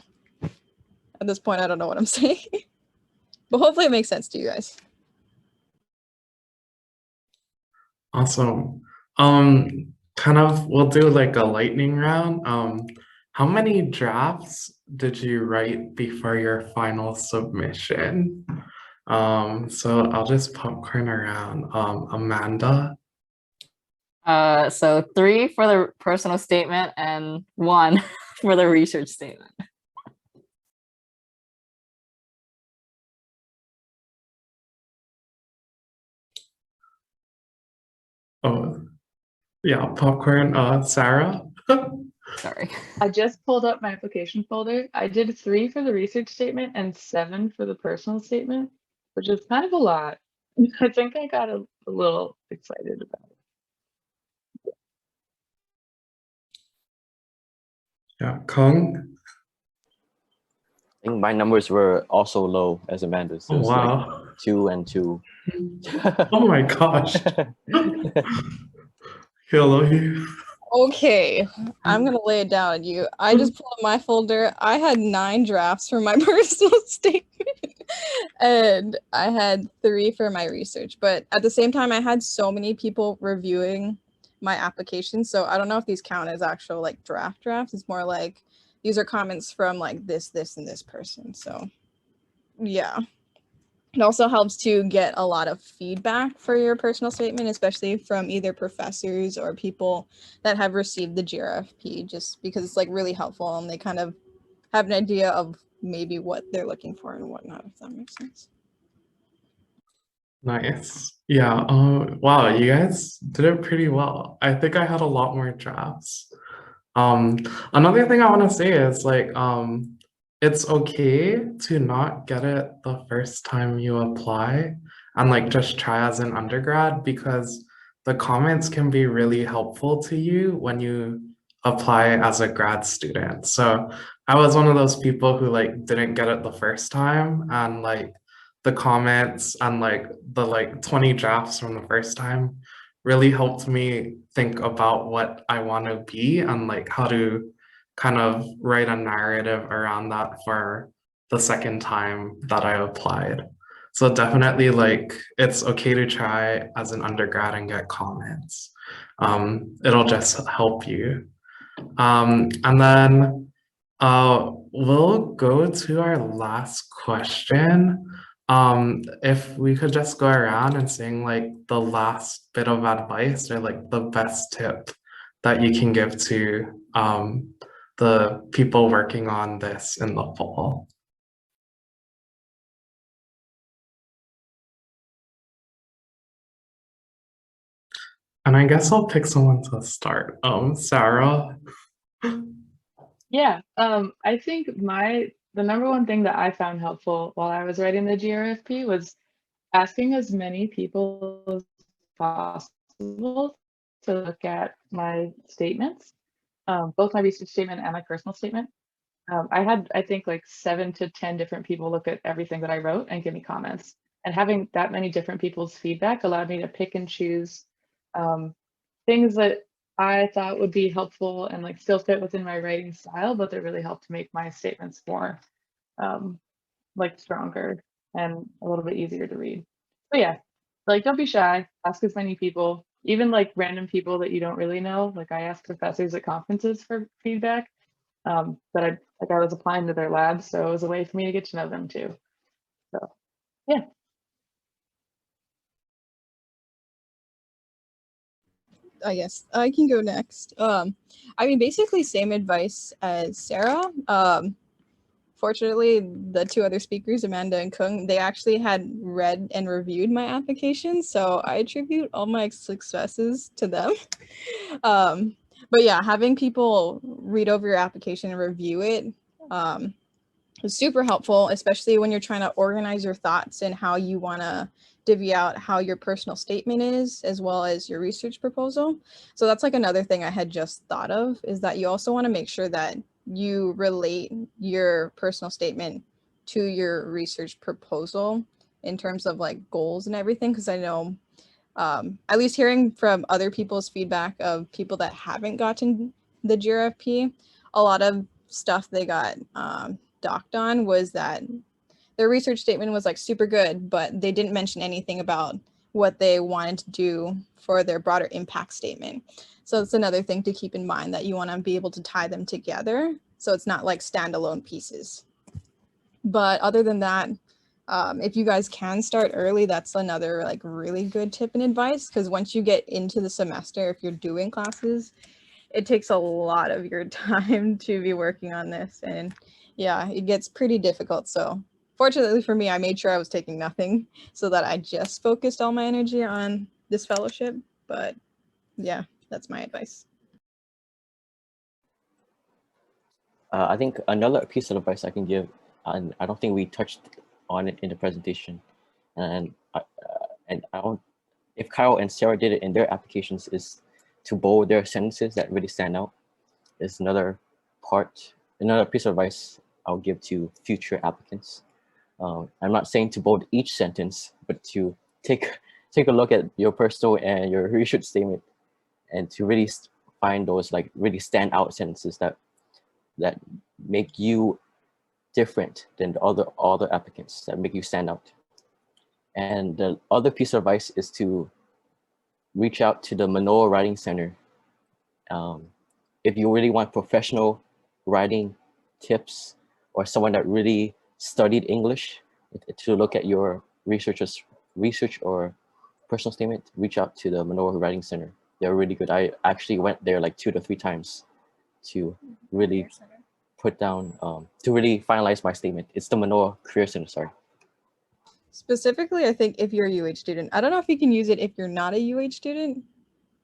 At this point, I don't know what I'm saying, but hopefully it makes sense to you guys. Awesome. Kind of, we'll do like a lightning round. How many drafts did you write before your final submission? So I'll just popcorn around. Amanda. So 3 for the personal statement and 1 for the research statement. Oh, yeah, popcorn. Sarah. Sorry. I just pulled up my application folder. I did 3 for the research statement and 7 for the personal statement, which is kind of a lot. I think I got a little excited about it. Yeah, Kung. I think my numbers were also low as Amanda's. Oh, It was wow. like 2 and 2. Oh my gosh. Hello. Okay, I'm gonna lay it down on you. I just pulled up my folder. I had 9 drafts for my personal statement, and I had 3 for my research. But at the same time, I had so many people reviewing my application, so I don't know if these count as actual like drafts. It's more like these are comments from like this, and this person. So yeah. It also helps to get a lot of feedback for your personal statement, especially from either professors or people that have received the GRFP, just because it's like really helpful and they kind of have an idea of maybe what they're looking for and whatnot, if that makes sense. Nice. Yeah. Wow, you guys did it pretty well. I think I had a lot more drafts. Another thing I want to say is like, it's okay to not get it the first time you apply and like just try as an undergrad, because the comments can be really helpful to you when you apply as a grad student. So I was one of those people who like didn't get it the first time, and like the comments and like the like 20 drafts from the first time really helped me think about what I want to be and like how to kind of write a narrative around that for the second time that I applied. So definitely like it's okay to try as an undergrad and get comments. It'll just help you. And then we'll go to our last question. If we could just go around and saying like the last bit of advice or like the best tip that you can give to the people working on this in the fall. And I guess I'll pick someone to start. Sarah. Yeah, I think the number one thing that I found helpful while I was writing the GRFP was asking as many people as possible to look at my statements, both my research statement and my personal statement. I had, I think, like 7 to 10 different people look at everything that I wrote and give me comments. And having that many different people's feedback allowed me to pick and choose things that I thought would be helpful and like still fit within my writing style, but that really helped to make my statements more like stronger and a little bit easier to read. But yeah, like don't be shy, ask as many people, even like random people that you don't really know. Like I asked professors at conferences for feedback that I was applying to their labs, so it was a way for me to get to know them too. So yeah. I guess I can go next. I mean, basically same advice as Sarah. Fortunately, the two other speakers, Amanda and Kung, they actually had read and reviewed my application, so I attribute all my successes to them. But yeah, having people read over your application and review it is super helpful, especially when you're trying to organize your thoughts and how you want to divvy out how your personal statement is, as well as your research proposal. So that's like another thing I had just thought of, is that you also want to make sure that you relate your personal statement to your research proposal in terms of like goals and everything. Because I know, at least hearing from other people's feedback of people that haven't gotten the GRFP, a lot of stuff they got docked on was that their research statement was like super good, but they didn't mention anything about what they wanted to do for their broader impact statement. So it's another thing to keep in mind, that you want to be able to tie them together so it's not like standalone pieces. But other than that, if you guys can start early, that's another like really good tip and advice, because once you get into the semester, if you're doing classes, it takes a lot of your time to be working on this, and yeah, it gets pretty difficult. So fortunately for me, I made sure I was taking nothing so that I just focused all my energy on this fellowship. But yeah, that's my advice. I think another piece of advice I can give, and I don't think we touched on it in the presentation, and I don't, if Kyle and Sarah did it in their applications, is to bold their sentences that really stand out. Is another piece of advice I'll give to future applicants. I'm not saying to bold each sentence, but to take a look at your personal and your research statement, and to really find those like really stand out sentences that make you different than the other applicants, that make you stand out. And the other piece of advice is to reach out to the Manoa Writing Center. If you really want professional writing tips, or someone that really studied English to look at your research or personal statement, reach out to the Manoa Writing Center. They're really good. I actually went there like 2 to 3 times to really put down, to really finalize my statement. It's the Manoa Career Center, sorry. Specifically, I think if you're a UH student, I don't know if you can use it if you're not a UH student,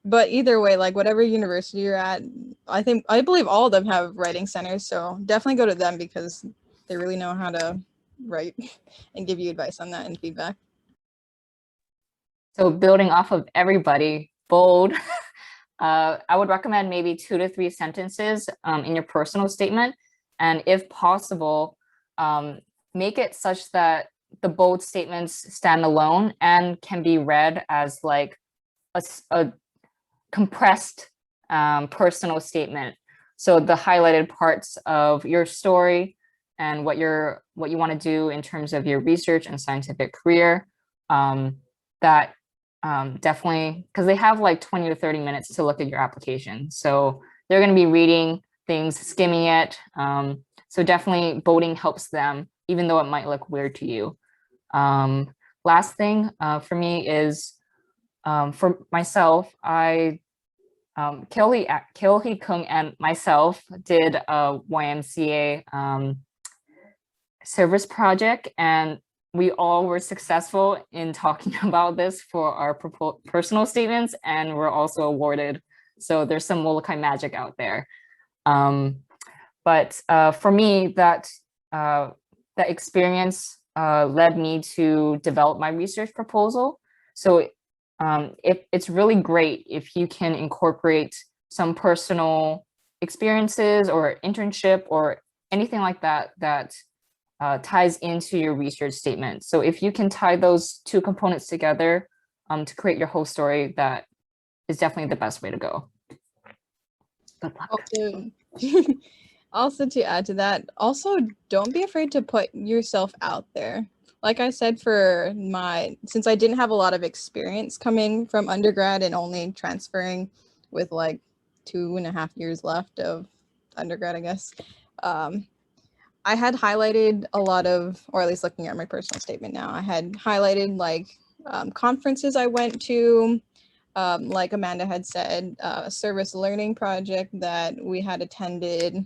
but either way, like whatever university you're at, I believe all of them have writing centers. So definitely go to them, because they really know how to write and give you advice on that and feedback. So building off of everybody, bold, I would recommend maybe 2 to 3 sentences in your personal statement. And if possible, make it such that the bold statements stand alone and can be read as like a compressed personal statement. So the highlighted parts of your story and what you want to do in terms of your research and scientific career, definitely, because they have like 20 to 30 minutes to look at your application. So they're going to be reading things, skimming it. So definitely voting helps them, even though it might look weird to you. Last thing for me is for myself, Kil-hee Kung and myself did a YMCA service project, and we all were successful in talking about this for our personal statements, and we're also awarded. So there's some Molokai magic out there. But for me, that experience led me to develop my research proposal. So it's really great if you can incorporate some personal experiences or internship or anything like that that ties into your research statement. So if you can tie those two components together to create your whole story, that is definitely the best way to go. Good luck. Also to add to that, also don't be afraid to put yourself out there. Like I said, since I didn't have a lot of experience coming from undergrad and only transferring with like 2.5 years left of undergrad, I guess, I had highlighted a lot of, or at least looking at my personal statement now, I had highlighted like conferences I went to, like Amanda had said, a service learning project that we had attended,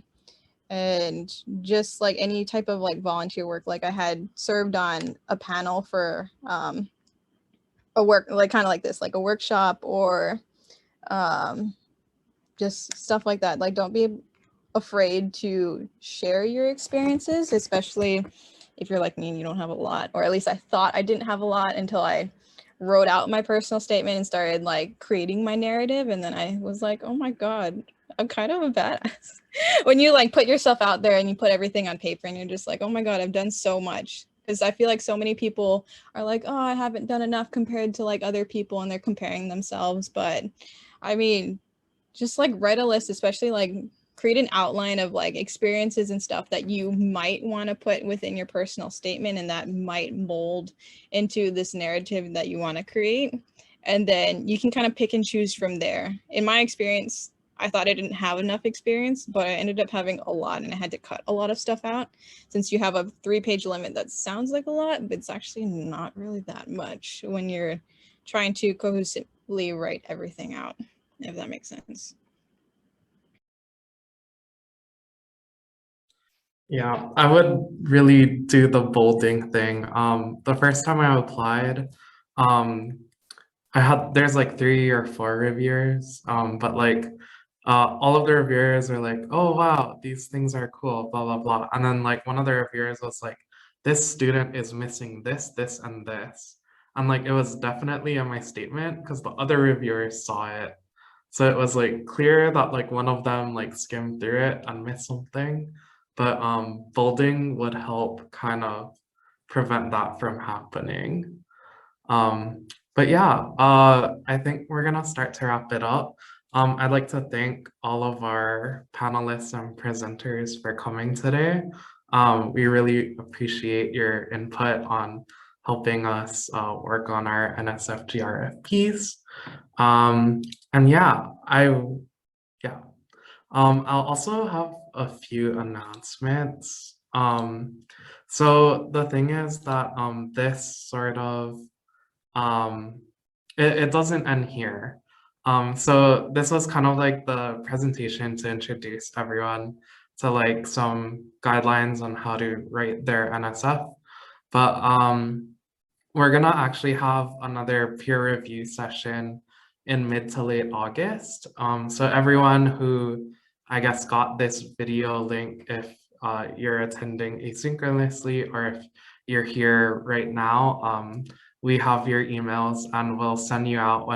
and just like any type of like volunteer work. Like I had served on a panel for a work, like kind of like this, like a workshop or just stuff like that. Like don't be afraid to share your experiences, especially if you're like me and you don't have a lot, or at least I thought I didn't have a lot until I wrote out my personal statement and started like creating my narrative. And then I was like, oh my God, I'm kind of a badass. When you like put yourself out there and you put everything on paper and you're just like, oh my God, I've done so much. Because I feel like so many people are like, oh, I haven't done enough compared to like other people, and they're comparing themselves. But I mean, just like write a list, especially like create an outline of like experiences and stuff that you might want to put within your personal statement, and that might mold into this narrative that you want to create. And then you can kind of pick and choose from there. In my experience, I thought I didn't have enough experience, but I ended up having a lot, and I had to cut a lot of stuff out. Since you have a 3-page limit, that sounds like a lot, but it's actually not really that much when you're trying to cohesively write everything out, if that makes sense. Yeah, I would really do the bolding thing. The first time I applied, there's like 3 or 4 reviewers, but like all of the reviewers are like, oh wow, these things are cool, blah blah blah. And then like one of the reviewers was like, this student is missing this, this, and this. And like it was definitely in my statement because the other reviewers saw it. So it was like clear that like one of them like skimmed through it and missed something. But bolding would help kind of prevent that from happening. But yeah, I think we're gonna start to wrap it up. I'd like to thank all of our panelists and presenters for coming today. We really appreciate your input on helping us work on our NSF GRFPs. And yeah, I'll also have a few announcements. So the thing is that this sort of it doesn't end here. So this was kind of like the presentation to introduce everyone to like some guidelines on how to write their NSF. But we're gonna actually have another peer review session in mid to late August. So everyone who I guess got this video link, if you're attending asynchronously or if you're here right now, we have your emails and we'll send you out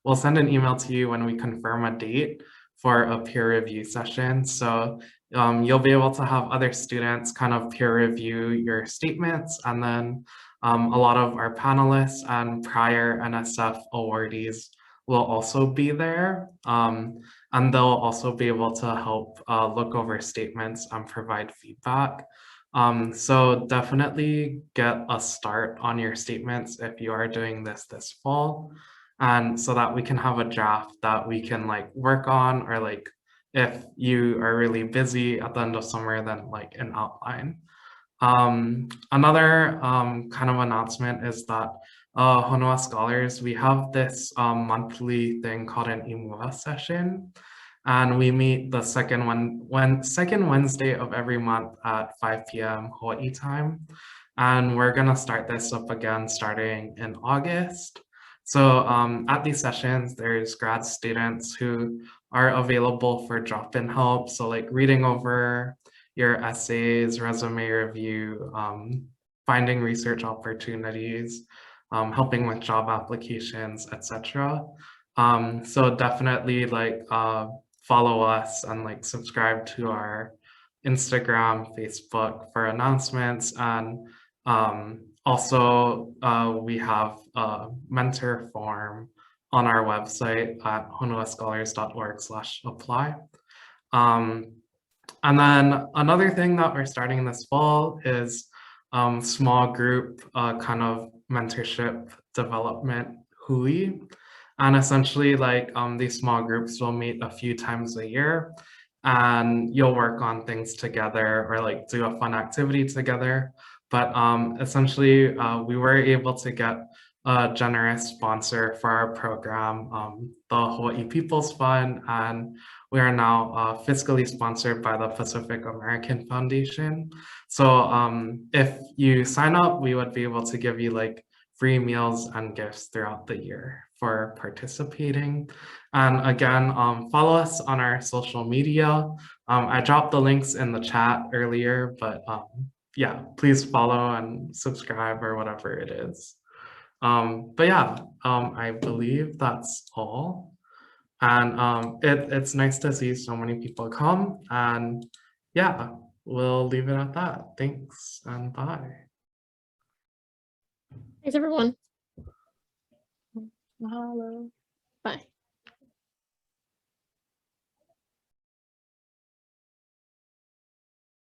we'll send an email to you when we confirm a date for a peer review session. So you'll be able to have other students kind of peer review your statements, and then a lot of our panelists and prior NSF awardees will also be there. And they'll also be able to help look over statements and provide feedback. So definitely get a start on your statements if you are doing this fall, and so that we can have a draft that we can like work on, or like if you are really busy at the end of summer, then like an outline. Another kind of announcement is that Honua Scholars, we have this monthly thing called an IMUA session. And we meet the second Wednesday of every month at 5 p.m. Hawaii time. And we're gonna start this up again starting in August. So at these sessions, there's grad students who are available for drop-in help. So like reading over your essays, resume review, finding research opportunities, helping with job applications, etc. So definitely like follow us and like subscribe to our Instagram, Facebook for announcements. And also we have a mentor form on our website at honuascholars.org/apply. And then another thing that we're starting this fall is small group kind of mentorship development hui. And essentially like these small groups will meet a few times a year and you'll work on things together or like do a fun activity together. But essentially we were able to get a generous sponsor for our program, the Hawaii People's Fund, and we are now fiscally sponsored by the Pacific American Foundation. So if you sign up, we would be able to give you like free meals and gifts throughout the year for participating. And again, follow us on our social media. I dropped the links in the chat earlier, but yeah, please follow and subscribe or whatever it is. But yeah, I believe that's all. And it's nice to see so many people come. And yeah, we'll leave it at that. Thanks and bye. Thanks, everyone. Mahalo. Bye.